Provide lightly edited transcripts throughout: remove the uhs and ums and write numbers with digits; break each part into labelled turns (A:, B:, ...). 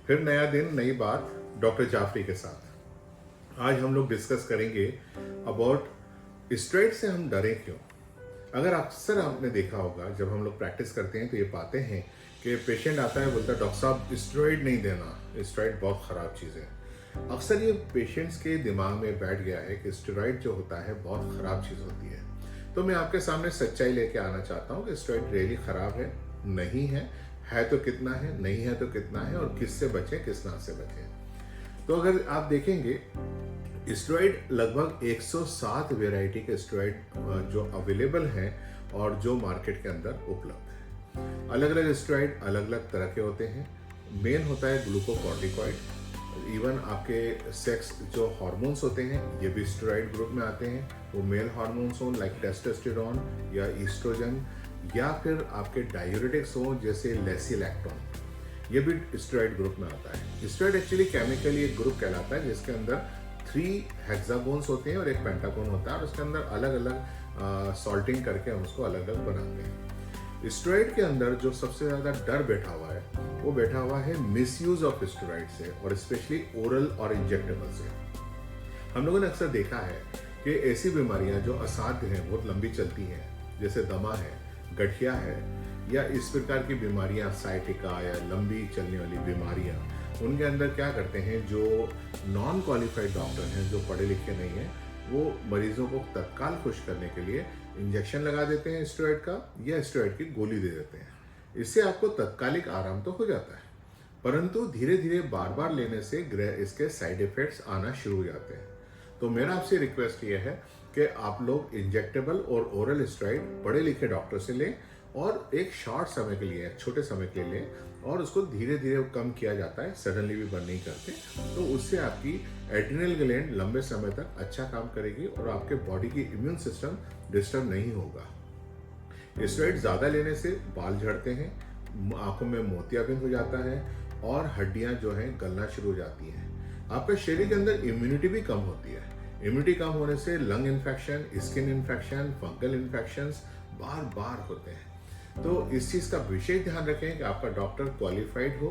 A: फिर नया दिन नई बात डॉक्टर जाफरी के साथ। आज हम लोग डिस्कस करेंगे अबाउट स्टेरॉइड से हम डरें क्यों। अगर अक्सर आपने देखा होगा जब हम लोग प्रैक्टिस करते हैं तो ये पाते हैं कि पेशेंट आता है, बोलता है डॉक्टर साहब स्टेरॉइड नहीं देना, स्टेरॉइड बहुत ख़राब चीज़ है। अक्सर ये पेशेंट्स के दिमाग में बैठ गया है कि स्टेरॉइड जो होता है बहुत ख़राब चीज़ होती है। तो मैं आपके सामने सच्चाई लेके आना चाहता हूँ कि स्टेरॉइड रियली ख़राब है, नहीं है तो कितना है, नहीं है तो कितना है, और किससे बचें, किस ना से बचें। तो अगर आप देखेंगे स्टेरॉइड लगभग 107 वेराइटी के स्टेरॉइड जो अवेलेबल हैं और जो मार्केट के अंदर उपलब्ध है। अलग अलग स्टेरॉइड अलग अलग तरह के होते हैं। मेन होता है ग्लूकोकॉर्टिकॉइड। इवन आपके सेक्स जो हार्मोन्स होते हैं ये भी स्टेरॉइड ग्रुप में आते हैं। वो मेल हार्मोन्स हों लाइक टेस्टोस्टेरोन या ईस्ट्रोजन, या फिर आपके डायूरेटिक्स हों जैसे लेसिलैक्टोन, ये भी स्टेरॉइड ग्रुप में आता है। स्टेरॉइड एक्चुअली केमिकली एक ग्रुप कहलाता है जिसके अंदर 3 हेक्सागोन्स होते हैं और एक पेंटागोन होता है, और उसके अंदर अलग अलग सॉल्टिंग करके हम उसको अलग अलग बनाते हैं। स्टेरॉइड के अंदर जो सबसे ज़्यादा डर बैठा हुआ है वो बैठा हुआ है मिसयूज ऑफ स्टेरॉइड से, और स्पेशली ओरल और इंजेक्टेबल से। हम लोगों ने अक्सर देखा है कि ऐसी बीमारियां जो असाध्य हैं, बहुत लंबी चलती हैं, जैसे दमा है, गठिया है, या इस प्रकार की बीमारियां, साइटिका या लंबी चलने वाली बीमारियां, उनके अंदर क्या करते हैं, जो नॉन क्वालिफाइड डॉक्टर हैं, जो पढ़े लिखे नहीं हैं, वो मरीजों को तत्काल खुश करने के लिए इंजेक्शन लगा देते हैं स्टेरॉइड का, या स्टेरॉइड की गोली दे देते हैं। इससे आपको तत्कालिक आराम तो हो जाता है, परंतु धीरे धीरे बार बार लेने से इसके साइड इफेक्ट्स आना शुरू हो जाते हैं। तो मेरा आपसे रिक्वेस्ट ये है कि आप लोग इंजेक्टेबल और ओरल स्टेरॉइड पढ़े लिखे डॉक्टर से लें, और एक शॉर्ट समय के लिए, छोटे समय के लिए, और उसको धीरे धीरे कम किया जाता है, सडनली भी बंद नहीं करते। तो उससे आपकी एड्रिनल ग्लैंड लंबे समय तक अच्छा काम करेगी और आपके बॉडी की इम्यून सिस्टम डिस्टर्ब नहीं होगा। स्टेरॉइड ज़्यादा लेने से बाल झड़ते हैं, आंखों में मोतियाबिंद हो जाता है, और हड्डियां जो हैं गलना शुरू हो जाती हैं। आपके शरीर के अंदर इम्यूनिटी भी कम होती है। इम्यूनिटी कम होने से lung infection, skin infection, fungal infections बार बार होते हैं। तो इस चीज़ का विशेष ध्यान रखें कि आपका डॉक्टर क्वालिफाइड हो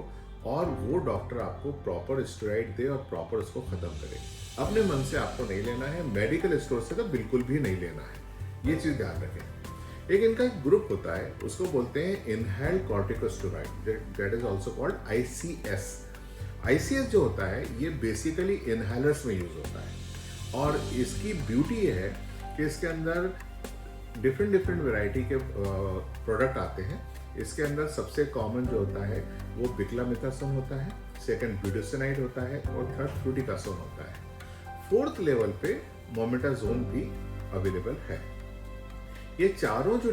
A: और वो डॉक्टर आपको प्रॉपर स्टेरॉइड दे और प्रॉपर उसको ख़त्म करे। अपने मन से आपको नहीं लेना है, मेडिकल स्टोर से तो बिल्कुल भी नहीं लेना है, ये चीज़ ध्यान रखें। एक इनका एक ग्रुप होता है, उसको बोलते हैं inhaled corticosteroid, that is also called ICS। ICS जो होता है ये बेसिकली इनहेलर्स में यूज होता है, और इसकी ब्यूटी ये है कि इसके अंदर डिफरेंट वैरायटी के प्रोडक्ट आते हैं। इसके अंदर सबसे कॉमन जो होता है वो बिक्लामिथासोन होता है, सेकंड ब्यूटेसिनाइड होता है, और थर्ड फ्लूटिकासोन होता है। फोर्थ लेवल पे मोमेटाजोन भी अवेलेबल है। ये चारों जो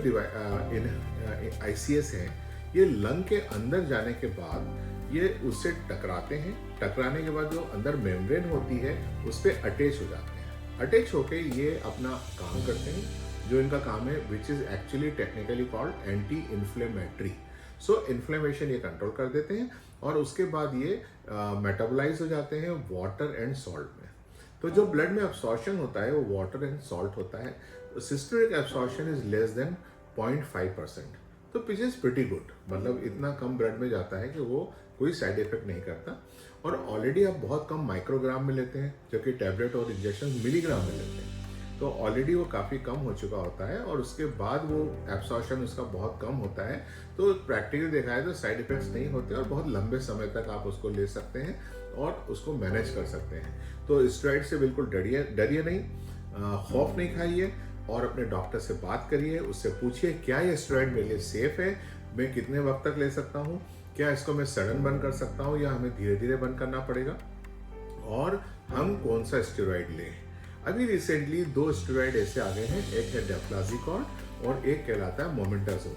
A: ICS हैं, ये लंग के अंदर जाने के बाद ये उससे टकराते हैं। टकराने के बाद जो अंदर मेम्ब्रेन होती है उस पर अटैच हो जाते हैं। अटैच होके ये अपना काम करते हैं, जो इनका काम है, which is actually technically called anti inflammatory. So inflammation ये कंट्रोल कर देते हैं, और उसके बाद ये मेटाबोलाइज हो जाते हैं वाटर एंड सॉल्ट में। तो जो ब्लड में अब्सॉर्प्शन होता है वो वाटर एंड सॉल्ट होता है। Systemic absorption is less than 0.5%, तो विच इज प्रिटी गुड। मतलब इतना कम ब्लड में जाता है कि वो कोई साइड इफेक्ट नहीं करता, और ऑलरेडी आप बहुत कम माइक्रोग्राम में लेते हैं, जबकि टैबलेट और इंजेक्शन मिलीग्राम में लेते हैं। तो ऑलरेडी वो काफ़ी कम हो चुका होता है, और उसके बाद वो एब्सॉर्प्शन उसका बहुत कम होता है। तो प्रैक्टिकली देखा है तो साइड इफेक्ट्स नहीं होते, और बहुत लंबे समय तक आप उसको ले सकते हैं और उसको मैनेज कर सकते हैं। तो स्टेरॉइड से बिल्कुल डरिए नहीं, खौफ नहीं खाइए, और अपने डॉक्टर से बात करिए, उससे पूछिए क्या ये स्टेरॉइड मेरे लिए सेफ है, मैं कितने वक्त तक ले सकता हूँ, क्या इसको मैं सडन बंद कर सकता हूँ या हमें धीरे धीरे बंद करना पड़ेगा, और हम कौन सा स्टेरॉइड लें। अभी रिसेंटली 2 स्टेरॉइड ऐसे आ गए हैं, एक है डेफ्लाजिकॉन और एक कहलाता है मोमेटाजोन।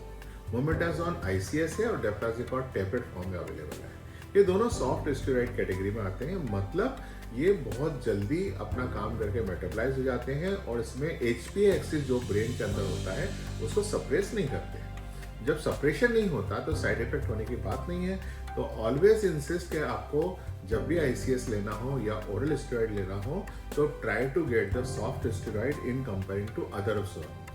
A: मोमेटाजोन ICS है और डेफ्लाजिकॉन टैबलेट फॉर्म में अवेलेबल है। ये दोनों सॉफ्ट स्टेरॉइड कैटेगरी में आते हैं, मतलब ये बहुत जल्दी अपना काम करके मेटाबोलाइज हो जाते हैं, और इसमें HPA एक्सिस जो ब्रेन के अंदर होता है उसको सप्रेस नहीं करते। जब सप्रेशन नहीं होता तो साइड इफेक्ट होने की बात नहीं है। तो ऑलवेज इंसिस्ट कि आपको जब भी ICS लेना हो या ओरल स्टेरॉइड लेना हो तो try to get the soft steroid in comparing to other,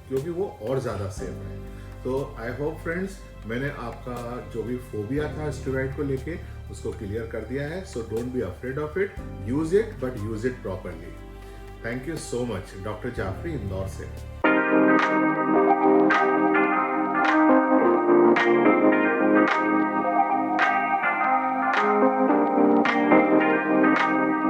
A: क्योंकि वो और ज़्यादा सेफ है। तो आई होप फ्रेंड्स मैंने आपका जो भी फोबिया था स्टेरॉइड को लेके उसको क्लियर कर दिया है। So don't be afraid of it, use it but use it properly. Thank you so much. Doctor Jafri, Indore से।